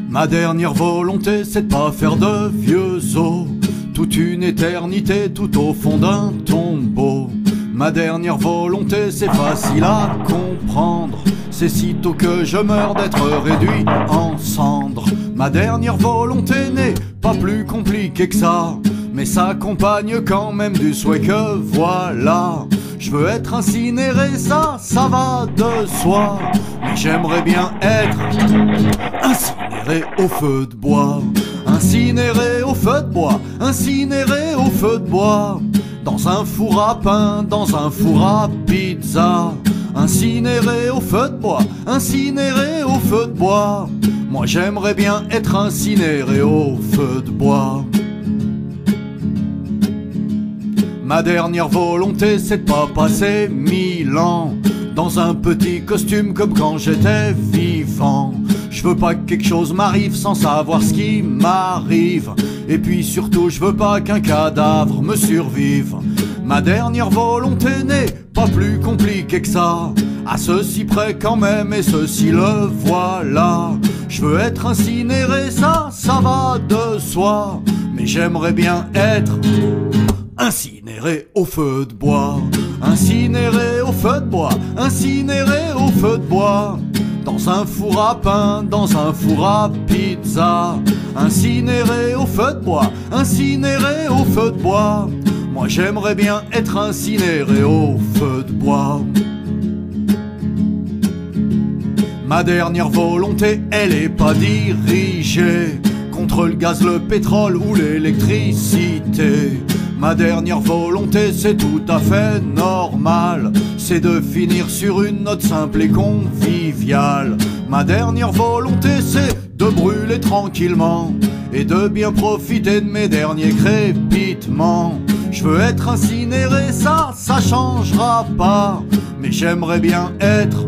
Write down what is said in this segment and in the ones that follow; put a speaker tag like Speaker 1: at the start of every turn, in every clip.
Speaker 1: Ma dernière volonté, c'est de pas faire de vieux os, toute une éternité tout au fond d'un tombeau. Ma dernière volonté, c'est facile à comprendre, c'est sitôt que je meurs d'être réduit en cendres. Ma dernière volonté n'est pas plus compliquée que ça, mais s'accompagne quand même du souhait que voilà. Je veux être incinéré, ça va de soi, mais j'aimerais bien être incinéré au feu de bois. Incinéré au feu de bois, incinéré au feu de bois, dans un four à pain, dans un four à pizza. Incinéré au feu de bois, incinéré au feu de bois. Moi j'aimerais bien être incinéré au feu de bois. Ma dernière volonté, c'est de pas passer 1000 ans dans un petit costume comme quand j'étais vivant. Je veux pas que quelque chose m'arrive sans savoir ce qui m'arrive, et puis surtout je veux pas qu'un cadavre me survive. Ma dernière volonté n'est pas plus compliquée que ça, à ceci près quand même, et ceci le voilà. Je veux être incinéré, ça va de soi, mais j'aimerais bien être incinéré au feu de bois. Incinéré au feu de bois, incinéré au feu de bois, dans un four à pain, dans un four à pizza. Incinéré au feu de bois, incinéré au feu de bois. Moi j'aimerais bien être incinéré au feu de bois. Ma dernière volonté, elle est pas dirigée contre le gaz, le pétrole ou l'électricité. Ma dernière volonté, c'est tout à fait normal, c'est de finir sur une note simple et conviviale. Ma dernière volonté, c'est de brûler tranquillement et de bien profiter de mes derniers crépitements. Je veux être incinéré, ça changera pas, mais j'aimerais bien être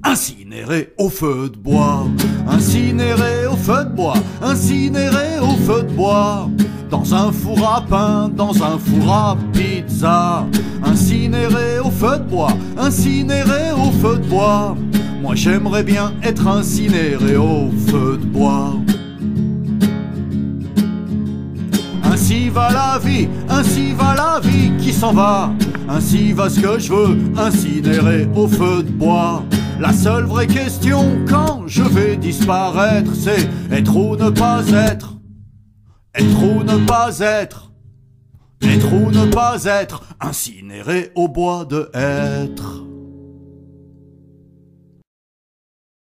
Speaker 1: incinéré au feu de bois. Incinéré au feu de bois, incinéré au feu de bois, dans un four à pain, dans un four à pizza. Incinéré au feu de bois, incinéré au feu de bois. Moi j'aimerais bien être incinéré au feu de bois. Ainsi va la vie, ainsi va la vie qui s'en va. Ainsi va ce que je veux, incinéré au feu de bois. La seule vraie question quand je vais disparaître, c'est être ou ne pas être. Être ou ne pas être. Être ou ne pas être. Incinéré au bois de être.